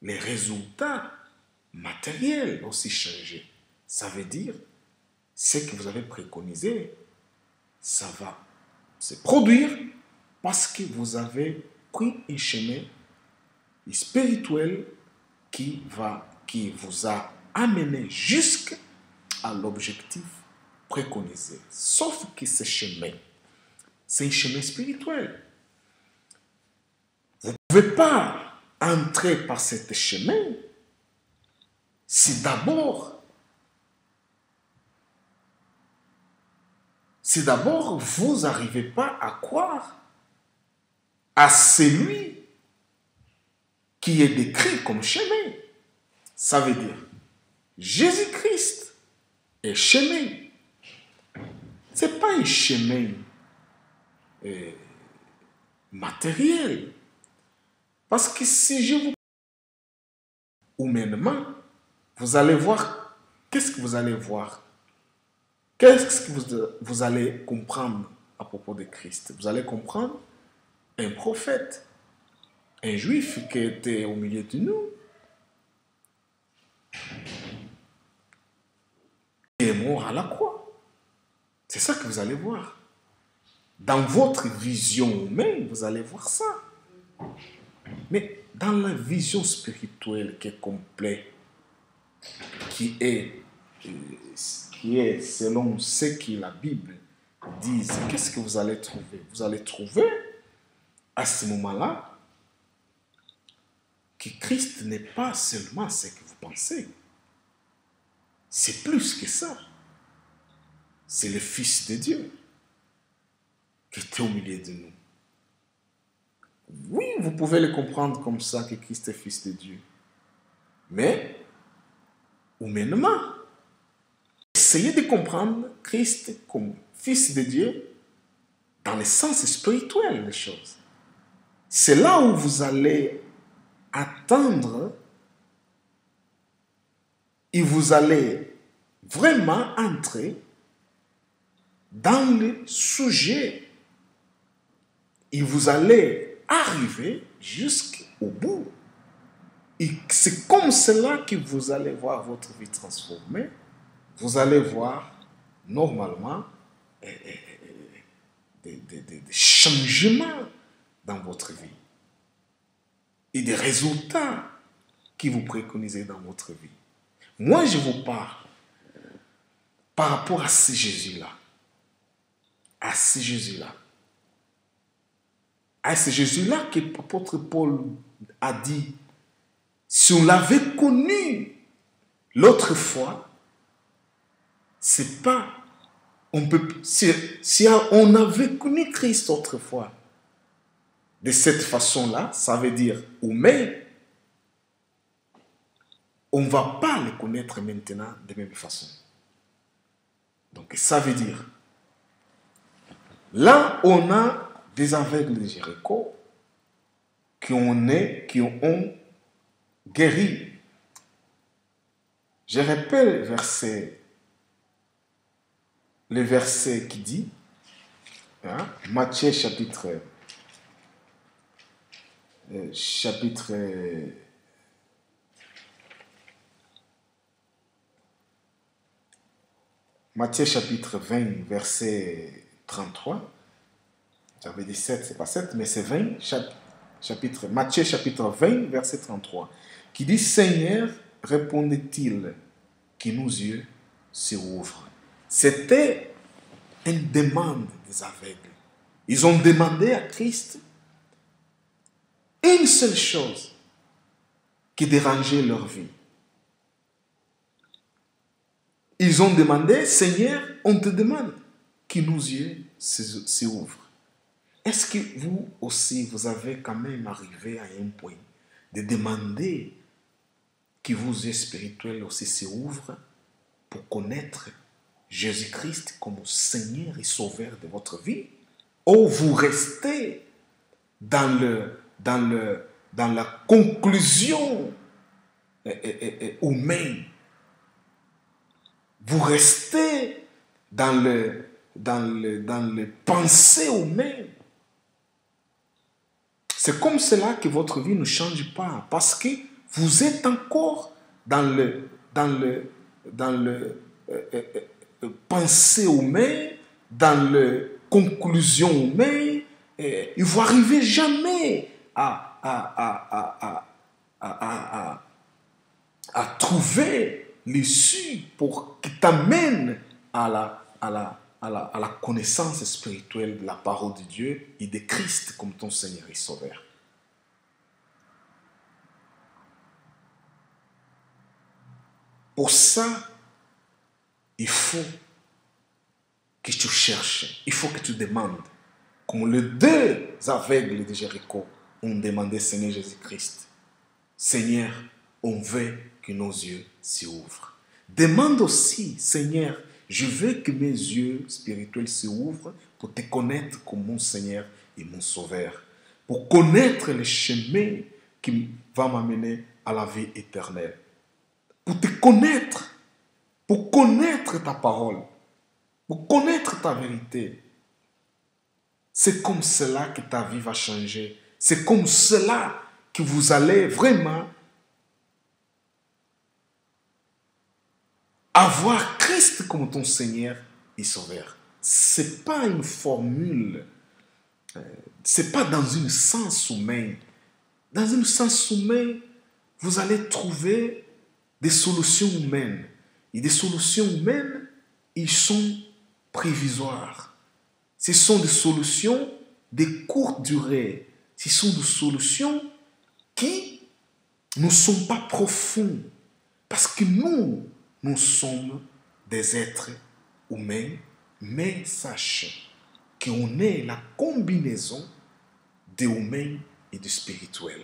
les résultats matériels aussi changent. Ça veut dire, ce que vous avez préconisé, ça va se produire parce que vous avez pris un chemin spirituel qui vous a amené jusqu'à l'objectif préconisé. Sauf que ce chemin, c'est un chemin spirituel. Vous ne pouvez pas entrer par ce chemin si d'abord vous n'arrivez pas à croire à celui qui est décrit comme chemin. Ça veut dire Jésus-Christ est chemin. Ce n'est pas un chemin matériel. Parce que si je vous humainement, vous allez voir, qu'est-ce que vous allez voir? Qu'est-ce que vous allez comprendre à propos de Christ? Vous allez comprendre un prophète, un juif qui était au milieu de nous, qui est mort à la croix. C'est ça que vous allez voir. Dans votre vision humaine, vous allez voir ça. Mais dans la vision spirituelle qui est complète, qui est selon ce que la Bible dit, qu'est-ce que vous allez trouver? Vous allez trouver à ce moment-là que Christ n'est pas seulement ce que vous pensez. C'est plus que ça. C'est le Fils de Dieu qui était au milieu de nous. Oui, vous pouvez le comprendre comme ça, que Christ est Fils de Dieu. Mais, humainement, essayez de comprendre Christ comme Fils de Dieu dans le sens spirituel des choses. C'est là où vous allez attendre et vous allez vraiment entrer dans le sujet et vous allez arriver jusqu'au bout. Et c'est comme cela que vous allez voir votre vie transformée. Vous allez voir normalement des changements dans votre vie et des résultats que vous préconisez dans votre vie. Moi, je vous parle par rapport à ce Jésus-là. À ce Jésus-là. À ce Jésus-là que l'apôtre Paul a dit, si on l'avait connu l'autre fois, c'est pas, si on avait connu Christ autrefois, de cette façon-là, ça veut dire, mais on ne va pas le connaître maintenant de même façon. Donc ça veut dire, là on a des aveugles de Jéricho qui ont guéri. Je rappelle le verset qui dit, Matthieu chapitre Matthieu chapitre 20, verset 33. J'avais dit 7, c'est pas 7, mais c'est 20. Matthieu chapitre 20, verset 33. Qui dit, Seigneur, répondait-il, que nos yeux se ouvrent. C'était une demande des aveugles. Ils ont demandé à Christ une seule chose qui dérangeait leur vie. Ils ont demandé, Seigneur, on te demande que nos yeux s'ouvrent. Est-ce que vous aussi, vous avez quand même arrivé à un point de demander que vos yeux spirituels aussi s'ouvrent pour connaître Jésus-Christ comme Seigneur et Sauveur de votre vie? Ou vous restez dans la conclusion humaine? Vous restez dans le pensée humaine. C'est comme cela que votre vie ne change pas. Parce que Vous êtes encore dans le pensée humaine, dans le conclusion humaine. Et vous n'arrivez jamais à trouver l'issue pour qui t'amène à la connaissance spirituelle de la parole de Dieu et de Christ comme ton Seigneur et Sauveur. Pour ça, il faut que tu cherches, il faut que tu demandes. Comme les deux aveugles de Jéricho ont demandé Seigneur Jésus-Christ. Seigneur, on veut que nos yeux s'ouvrent. Demande aussi, Seigneur, je veux que mes yeux spirituels s'ouvrent pour te connaître comme mon Seigneur et mon Sauveur. Pour connaître le chemin qui va m'amener à la vie éternelle. Pour te connaître, pour connaître ta parole, pour connaître ta vérité. C'est comme cela que ta vie va changer. C'est comme cela que vous allez vraiment avoir Christ comme ton Seigneur et Sauveur. Ce n'est pas une formule. Ce n'est pas dans un sens humain. Dans un sens humain, vous allez trouver des solutions humaines. Et des solutions humaines, ils sont provisoires. Ce sont des solutions de courte durée. Ce sont des solutions qui ne sont pas profondes. Parce que nous sommes des êtres humains, mais sache qu'on est la combinaison de humain et de spirituel.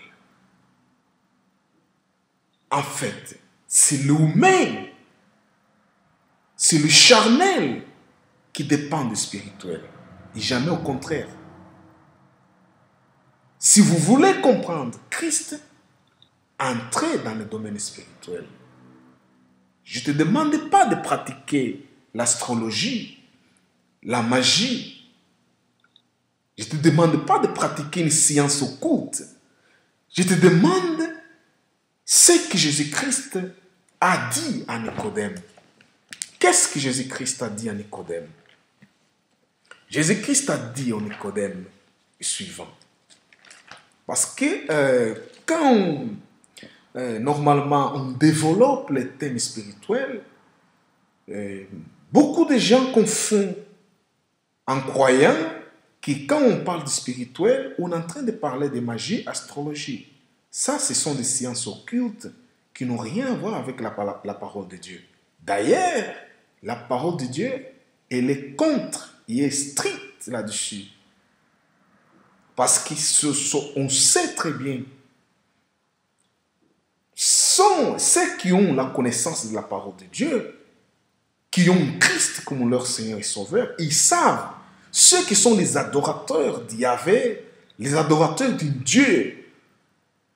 En fait, c'est l'humain, c'est le charnel qui dépend du spirituel. Et jamais au contraire. Si vous voulez comprendre Christ, entrez dans le domaine spirituel. Je ne te demande pas de pratiquer l'astrologie, la magie. Je ne te demande pas de pratiquer une science occulte. Je te demande ce que Jésus-Christ a dit à Nicodème. Qu'est-ce que Jésus-Christ a dit à Nicodème? Jésus-Christ a dit à Nicodème le suivant. Parce que quand normalement on développe les thèmes spirituels, beaucoup de gens confondent en croyant que quand on parle de spirituel, on est en train de parler de magie, astrologie. Ça, ce sont des sciences occultes qui n'ont rien à voir avec la parole de Dieu. D'ailleurs, la parole de Dieu, elle est contre, elle est stricte là-dessus. Parce qu'on sait très bien, sont ceux qui ont la connaissance de la parole de Dieu, qui ont Christ comme leur Seigneur et Sauveur, ils savent, ceux qui sont les adorateurs d'Yahvé, les adorateurs d'un Dieu,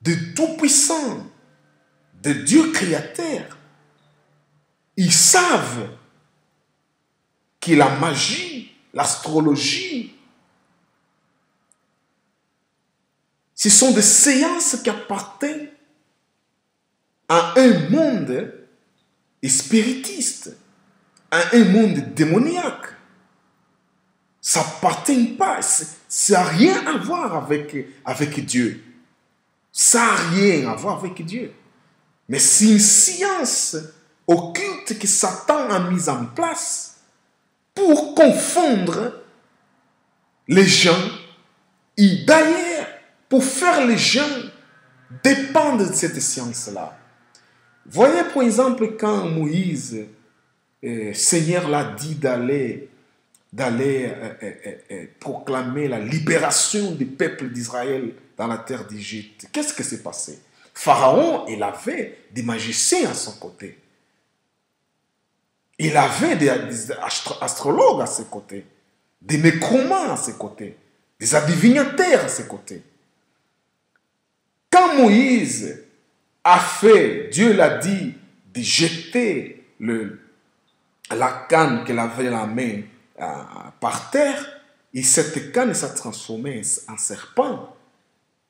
de Tout-Puissant, de Dieu Créateur, ils savent que la magie, l'astrologie, ce sont des séances qui appartiennent à un monde spiritiste, à un monde démoniaque. Ça n'appartient pas, ça n'a rien à voir avec Dieu. Ça n'a rien à voir avec Dieu. Mais c'est une science occulte que Satan a mise en place pour confondre les gens et d'ailleurs pour faire les gens dépendre de cette science-là. Voyez par exemple quand Moïse, Seigneur l'a dit d'aller proclamer la libération du peuple d'Israël dans la terre d'Égypte. Qu'est-ce qui s'est passé? Pharaon, il avait des magiciens à son côté. Il avait des astrologues à ses côtés, des nécromants à ses côtés, des adivinateurs à ses côtés. Quand Moïse a fait, Dieu l'a dit, de jeter la canne qu'il avait dans la main par terre, et cette canne s'est transformée en serpent.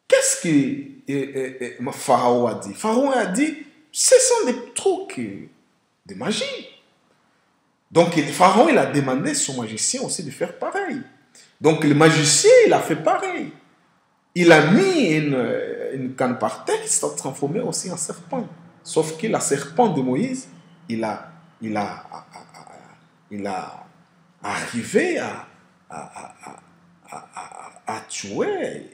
qu'est-ce que Pharaon a dit? Pharaon a dit, ce sont des trucs de magie. Donc, Pharaon, il a demandé à son magicien aussi de faire pareil. Donc, le magicien, il a fait pareil. Il a mis une canne par terre qui s'est transformée aussi en serpent. Sauf que la serpent de Moïse, il a arrivé à tuer,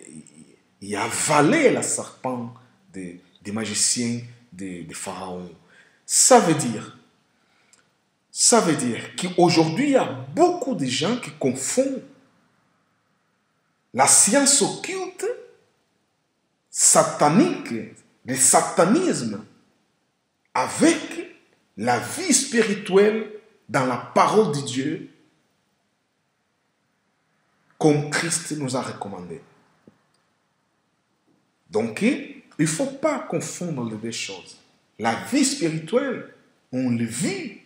il a avalé la serpent des magiciens de Pharaon. Ça veut dire qu'aujourd'hui, il y a beaucoup de gens qui confondent la science occulte, satanique, le satanisme, avec la vie spirituelle dans la parole de Dieu, comme Christ nous a recommandé. Donc, il ne faut pas confondre les deux choses. La vie spirituelle, on le vit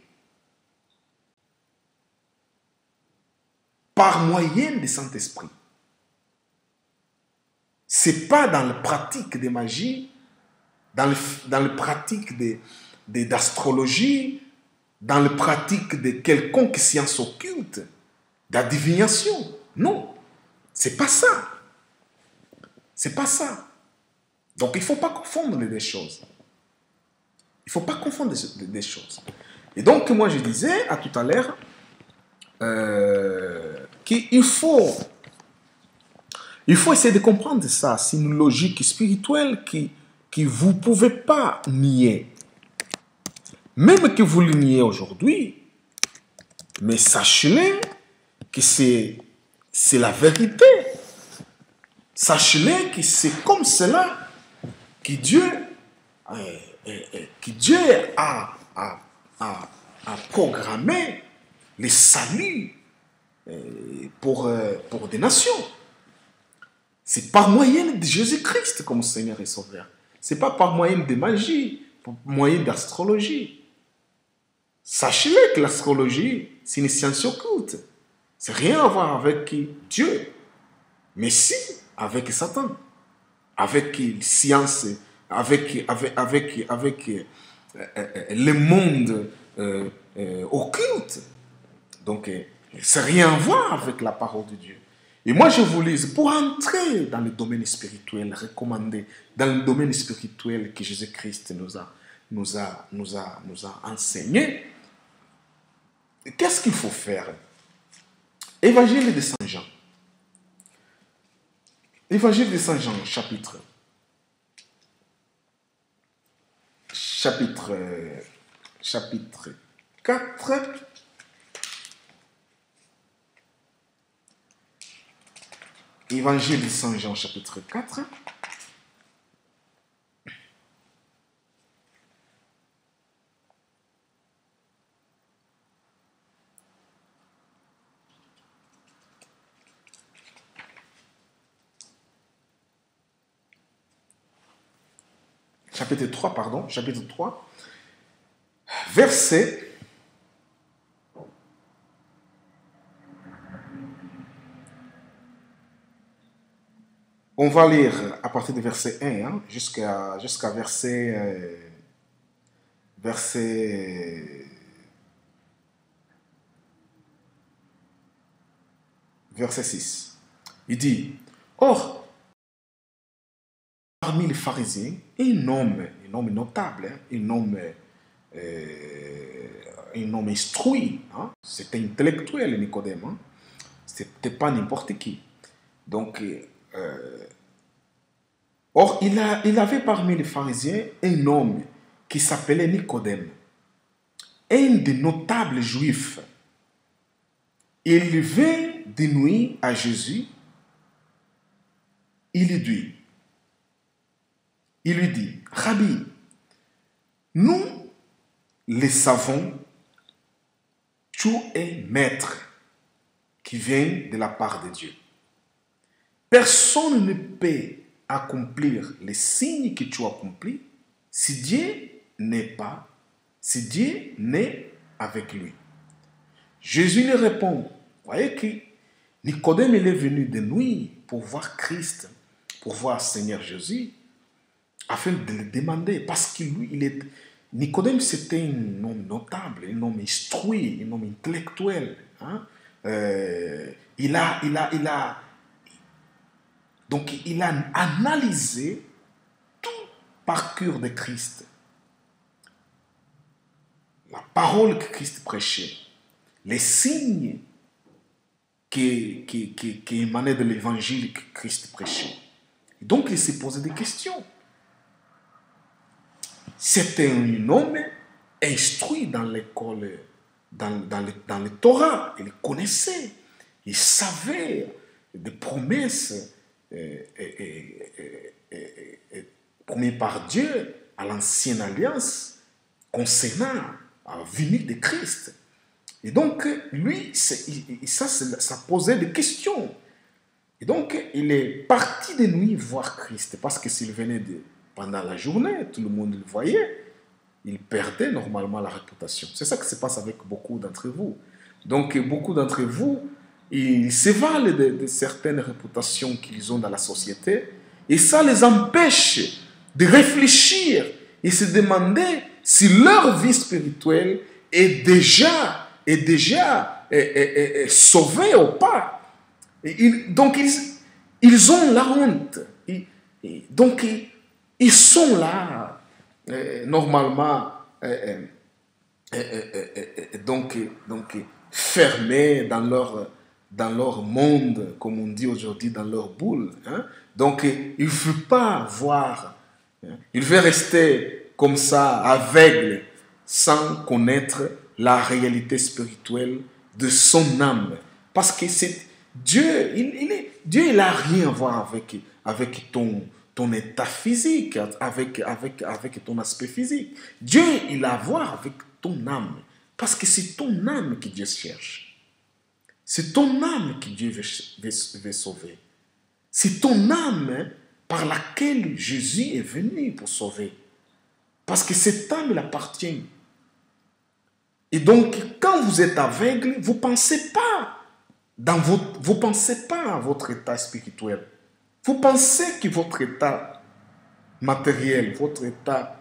par moyen du Saint-Esprit. Ce n'est pas dans la pratique de magie, dans la pratique d'astrologie, dans la pratique de quelconque science occulte, d'adivination. Non, c'est pas ça. C'est pas ça. Donc, il ne faut pas confondre les deux choses. Il ne faut pas confondre les deux choses. Et donc, moi, je disais à tout à l'heure qu'il faut essayer de comprendre ça. C'est une logique spirituelle que vous ne pouvez pas nier. Même que vous le niez aujourd'hui, mais sachez-le que c'est la vérité. Sachez-le que c'est comme cela que Dieu a programmé le salut pour des nations. C'est par moyen de Jésus-Christ comme Seigneur et Sauveur. Ce n'est pas par moyen de magie, par moyen d'astrologie. Sachez-le que l'astrologie, c'est une science occulte. C'est rien à voir avec Dieu, mais si avec Satan, avec science, avec le monde occulte. Donc, c'est rien à voir avec la parole de Dieu. Et moi, je vous lis, pour entrer dans le domaine spirituel recommandé, dans le domaine spirituel que Jésus-Christ nous a enseigné, qu'est-ce qu'il faut faire? Évangile de Saint Jean. Évangile de Saint Jean, chapitre 4. Évangile de Saint Jean, chapitre 4. Chapitre 3, verset 'On va lire à partir du verset 1 jusqu'à verset 6. Il dit, or, parmi les pharisiens, un homme notable, un homme instruit, hein, c'était intellectuel, Nicodème, hein, c'était pas n'importe qui. Donc, or, il avait parmi les pharisiens un homme qui s'appelait Nicodème, un des notables juifs. Il vint de nuit à Jésus. Il lui dit, Rabbi, nous le savons, tu es maître qui vient de la part de Dieu. Personne ne peut accomplir les signes que tu accomplis si Dieu n'est avec lui. Jésus lui répond, voyez que Nicodème il est venu de nuit pour voir Christ, pour voir Seigneur Jésus, afin de le demander, parce que lui, Nicodème, c'était un homme notable, un homme instruit, un homme intellectuel. Hein? Donc, il a analysé tout parcours de Christ. La parole que Christ prêchait, les signes qui émanaient de l'évangile que Christ prêchait. Et donc, il s'est posé des questions. C'était un homme instruit dans l'école, dans le Torah. Il connaissait, il savait des promesses promises par Dieu à l'ancienne alliance concernant la venue de Christ. Et donc, lui, ça posait des questions. Et donc, il est parti de nuit voir Christ, parce que s'il venait pendant la journée, tout le monde le voyait, il perdait normalement la réputation. C'est ça qui se passe avec beaucoup d'entre vous. Donc, beaucoup d'entre vous, ils se valent de certaines réputations qu'ils ont dans la société, et ça les empêche de réfléchir et se demander si leur vie spirituelle est déjà sauvée ou pas. Donc, ils ont la honte. Donc, ils sont là, normalement, donc fermés dans leur monde, comme on dit aujourd'hui, dans leur boule. Hein? Donc, ils ne veulent pas voir. Hein? Ils veulent rester comme ça, aveugles, sans connaître la réalité spirituelle de son âme. Parce que c'est Dieu, Dieu, il n'a rien à voir avec ton état physique, avec ton aspect physique. Dieu, il a à voir avec ton âme. Parce que c'est ton âme que Dieu cherche. C'est ton âme que Dieu veut sauver. C'est ton âme par laquelle Jésus est venu pour sauver. Parce que cette âme l'appartient. Et donc, quand vous êtes aveugle, vous ne pensez pas à votre état spirituel. Vous pensez que votre état matériel, votre état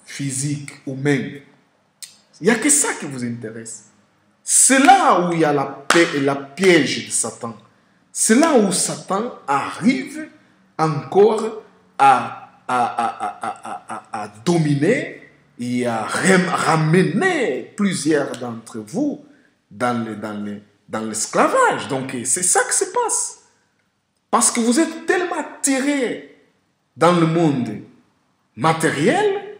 physique, humain, il n'y a que ça qui vous intéresse. C'est là où il y a la piège de Satan. C'est là où Satan arrive encore à dominer et à ramener plusieurs d'entre vous dans l'esclavage. Donc, c'est ça qui se passe. Parce que vous êtes tellement attirés dans le monde matériel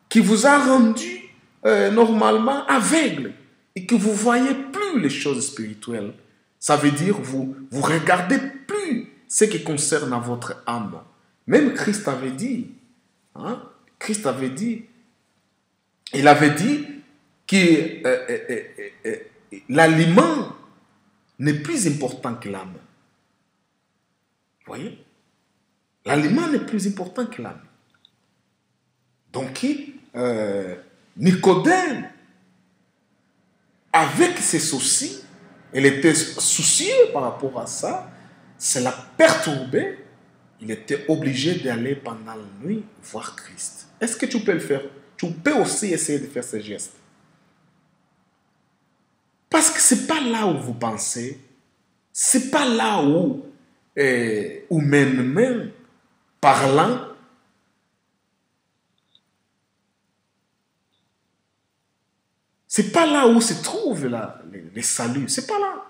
qui vous a rendu normalement aveugle et que vous ne voyez plus les choses spirituelles. Ça veut dire que vous ne regardez plus ce qui concerne à votre âme. Même Christ avait dit, hein, il avait dit que l'aliment n'est plus important que l'âme. Vous voyez? L'aliment n'est plus important que l'âme. Donc, Nicodème, avec ses soucis, il était soucieux par rapport à ça, cela perturbait, il était obligé d'aller pendant la nuit voir Christ. Est-ce que tu peux le faire? Tu peux aussi essayer de faire ce geste. Parce que ce n'est pas là où vous pensez, ce n'est pas là où, humainement parlant, c'est pas là où se trouve le salut. C'est pas là.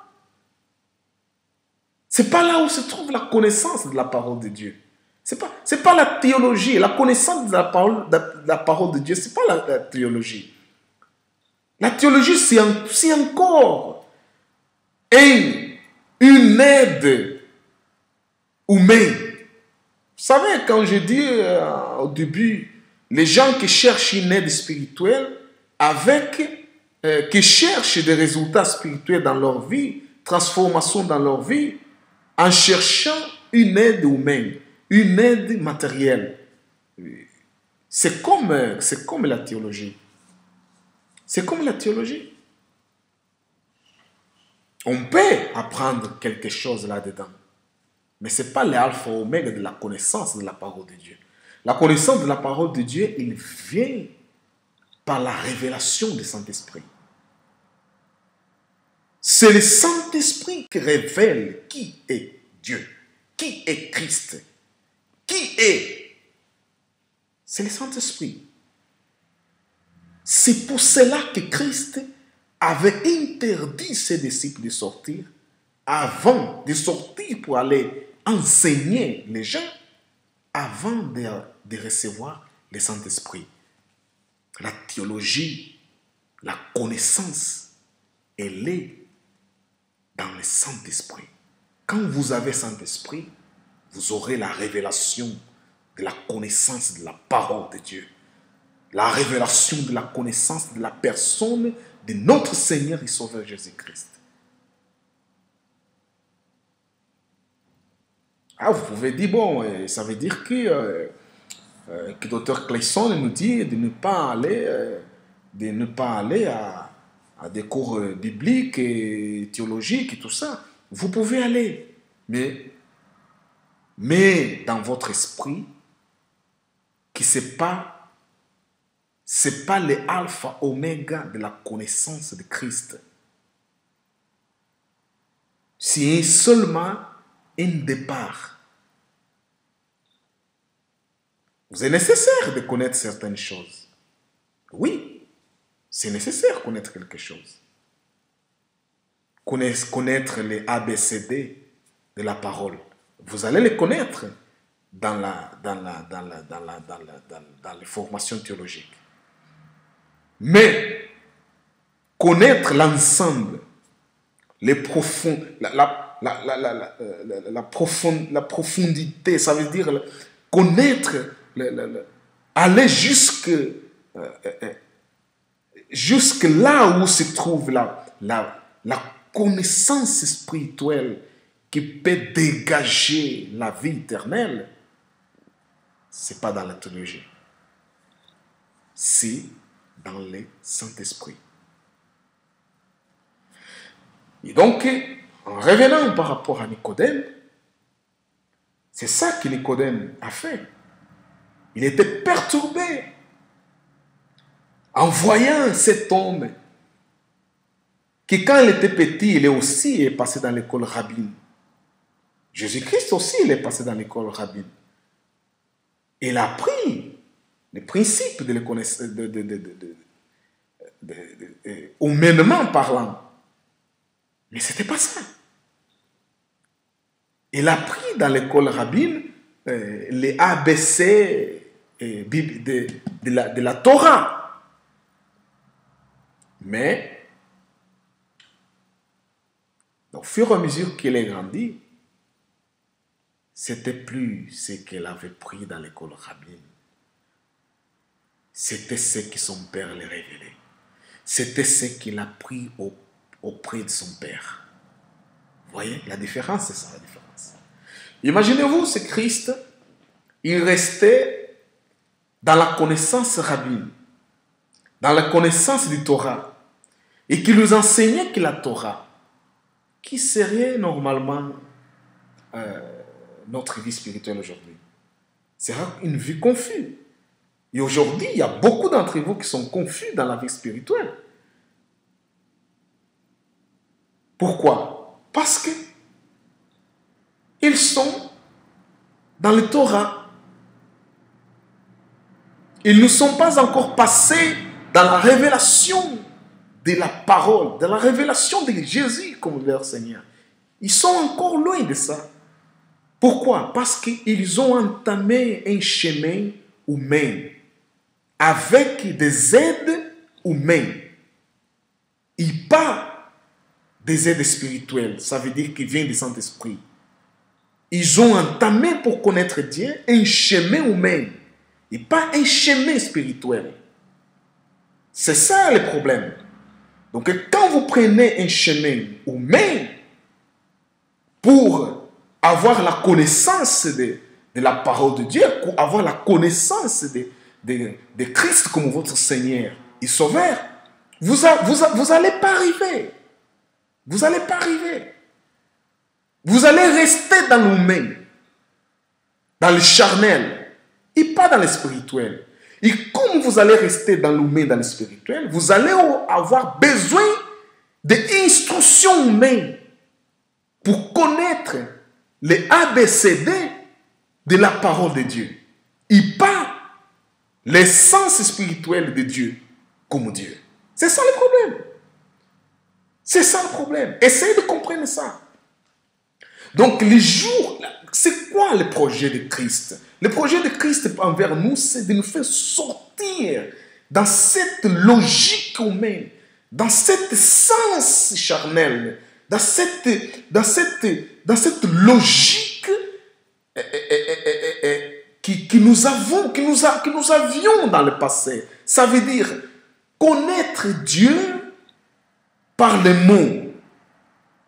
C'est pas là où se trouve la connaissance de la parole de Dieu. C'est pas la théologie. La connaissance de la parole de Dieu, c'est pas la théologie. La théologie, c'est encore une aide humaine. Vous savez, quand je dis au début, les gens qui cherchent une aide spirituelle qui cherchent des résultats spirituels dans leur vie, transformation dans leur vie, en cherchant une aide humaine, une aide matérielle. C'est comme la théologie. C'est comme la théologie. On peut apprendre quelque chose là-dedans. Mais ce n'est pas l'alpha oméga de la connaissance de la parole de Dieu. La connaissance de la parole de Dieu, il vient par la révélation du Saint-Esprit. C'est le Saint-Esprit qui révèle qui est Dieu, qui est Christ, qui est. C'est le Saint-Esprit. C'est pour cela que Christ avait interdit ses disciples de sortir avant de sortir pour aller enseigner les gens avant de recevoir le Saint-Esprit. La théologie, la connaissance, elle est dans le Saint-Esprit. Quand vous avez Saint-Esprit, vous aurez la révélation de la connaissance de la parole de Dieu. La révélation de la connaissance de la personne de notre Seigneur et Sauveur Jésus-Christ. Ah, vous pouvez dire, bon, ça veut dire que Dr. Clayson nous dit de ne pas aller à des cours bibliques et théologiques et tout ça. Vous pouvez aller, mais dans votre esprit, que c'est pas le alpha oméga de la connaissance de Christ. C'est seulement un départ. Vous est nécessaire de connaître certaines choses. Oui, c'est nécessaire de connaître quelque chose. Connaître les ABCD de la parole. Vous allez les connaître dans les formations théologiques. Mais connaître l'ensemble, les profonds, la profondité, ça veut dire connaître, aller jusque là où se trouve la connaissance spirituelle qui peut dégager la vie éternelle, ce n'est pas dans la théologie. C'est dans le Saint-Esprit. Et donc, en revenant par rapport à Nicodème, c'est ça que Nicodème a fait. Il était perturbé en voyant cet homme qui, quand il était petit, il est passé dans l'école rabbine. Jésus-Christ aussi, il est passé dans l'école rabbine. Il a appris les principes de la connaissance, humainement parlant. Mais ce n'était pas ça. Il a appris dans l'école rabbine les ABC de la Torah. Mais, au fur et à mesure qu'il a grandi, c'était plus ce qu'il avait pris dans l'école rabbine. C'était ce que son père lui révélait. C'était ce qu'il a pris auprès de son père. Vous voyez, la différence, c'est ça la différence. Imaginez-vous, ce Christ, il restait dans la connaissance rabbine, dans la connaissance du Torah, et qui nous enseignait que la Torah, qui serait normalement notre vie spirituelle aujourd'hui, sera une vie confuse. Et aujourd'hui, il y a beaucoup d'entre vous qui sont confus dans la vie spirituelle. Pourquoi? Parce que ils sont dans le Torah. Ils ne sont pas encore passés dans la révélation de la parole, de la révélation de Jésus comme leur Seigneur. Ils sont encore loin de ça. Pourquoi? Parce qu'ils ont entamé un chemin humain avec des aides humaines et pas des aides spirituelles. Ça veut dire qu'ils viennent du Saint-Esprit. Ils ont entamé pour connaître Dieu un chemin humain et pas un chemin spirituel. C'est ça le problème. Donc quand vous prenez un chemin humain pour avoir la connaissance de la parole de Dieu, pour avoir la connaissance de Christ comme votre Seigneur et Sauveur, vous n'allez pas arriver. Vous n'allez pas arriver. Vous allez rester dans l'humain, dans le charnel, et pas dans le spirituel. Et comme vous allez rester dans l'humain, dans le spirituel, vous allez avoir besoin d'instructions humaines pour connaître les ABCD de la parole de Dieu. Et pas l'essence spirituelle de Dieu comme Dieu. C'est ça le problème. C'est ça le problème. Essayez de comprendre ça. Donc, les jours, c'est quoi le projet de Christ? Le projet de Christ envers nous, c'est de nous faire sortir dans cette logique humaine, dans cet sens charnel, dans cette logique que nous avions dans le passé. Ça veut dire connaître Dieu par les mots,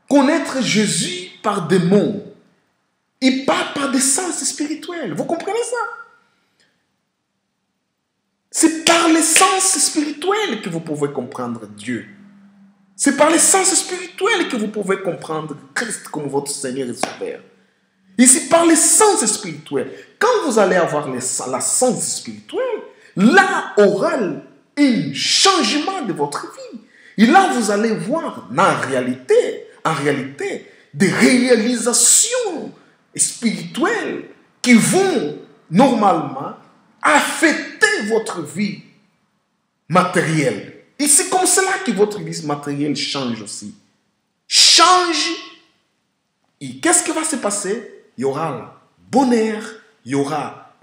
connaître Jésus par des mots, et pas par des sens spirituels. Vous comprenez ça? C'est par les sens spirituels que vous pouvez comprendre Dieu. C'est par les sens spirituels que vous pouvez comprendre Christ comme votre Seigneur et Sauveur. Et c'est par les sens spirituels. Quand vous allez avoir la sens spirituelle, là aura un changement de votre vie. Et là, vous allez voir en réalité, des réalisations spirituelles qui vont normalement affecter votre vie matérielle. Et c'est comme cela que votre vie matérielle change aussi. Change. Et qu'est-ce qui va se passer? Il y aura bonheur, il y aura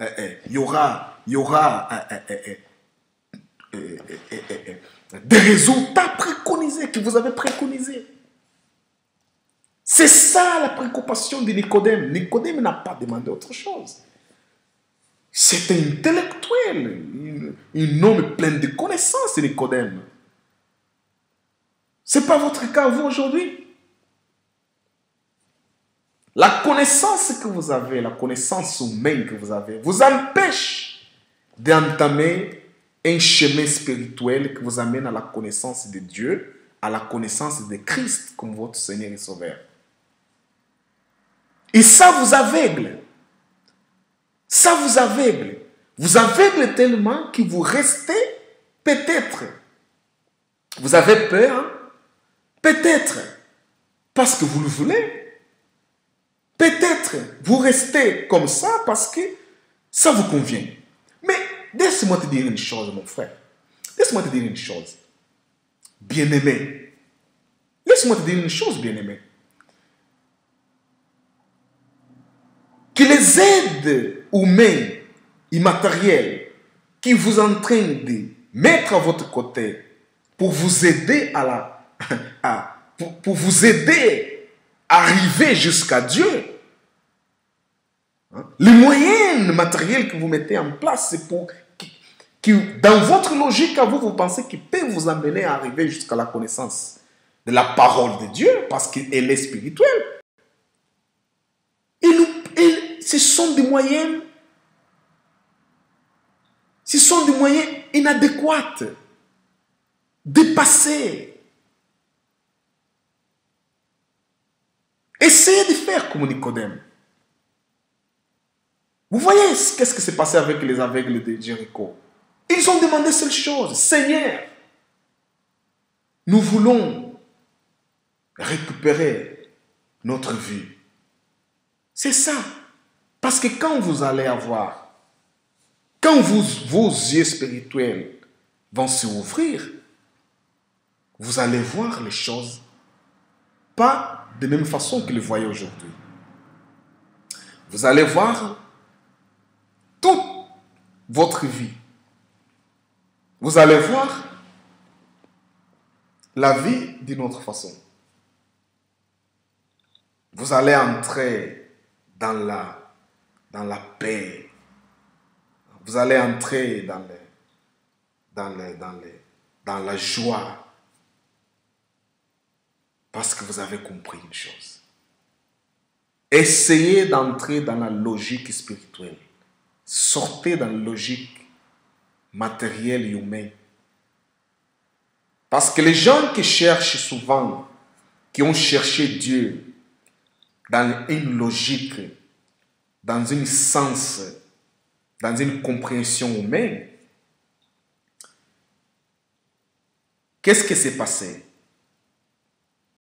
des résultats préconisés que vous avez préconisés. C'est ça la préoccupation de Nicodème. Nicodème n'a pas demandé autre chose. C'est un intellectuel, un homme plein de connaissances, Nicodème. Ce n'est pas votre cas, vous, aujourd'hui. La connaissance que vous avez, la connaissance humaine que vous avez, vous empêche d'entamer un chemin spirituel qui vous amène à la connaissance de Dieu, à la connaissance de Christ comme votre Seigneur et Sauveur. Et ça vous aveugle. Ça vous aveugle. Vous aveugle tellement que vous restez peut-être. Vous avez peur, hein? Peut-être parce que vous le voulez. Peut-être vous restez comme ça parce que ça vous convient. Mais laisse-moi te dire une chose, mon frère. Laisse-moi te dire une chose. Bien-aimé. Laisse-moi te dire une chose, bien-aimé. Que les aides humaines et matérielles qui vous sont en train de mettre à votre côté pour vous aider pour vous aider à arriver jusqu'à Dieu, hein, les moyens matériels que vous mettez en place, c'est pour que dans votre logique à vous, vous pensez qu'il peut vous amener à arriver jusqu'à la connaissance de la parole de Dieu, parce qu'elle est spirituelle. Ce sont des moyens inadéquats, dépassés. Essayez de faire comme Nicodème. Vous voyez qu'est-ce qui s'est passé avec les aveugles de Jéricho? Ils ont demandé seule chose: Seigneur, nous voulons récupérer notre vie. C'est ça. Parce que quand vous allez avoir, quand vos yeux spirituels vont s'ouvrir, vous allez voir les choses pas de la même façon que le voyez aujourd'hui. Vous allez voir toute votre vie. Vous allez voir la vie d'une autre façon. Vous allez entrer dans la paix. Vous allez entrer dans la joie. Parce que vous avez compris une chose. Essayez d'entrer dans la logique spirituelle. Sortez dans la logique matérielle et humaine. Parce que les gens qui cherchent souvent, qui ont cherché Dieu dans une logique, dans un sens, dans une compréhension humaine, qu'est-ce qui s'est passé?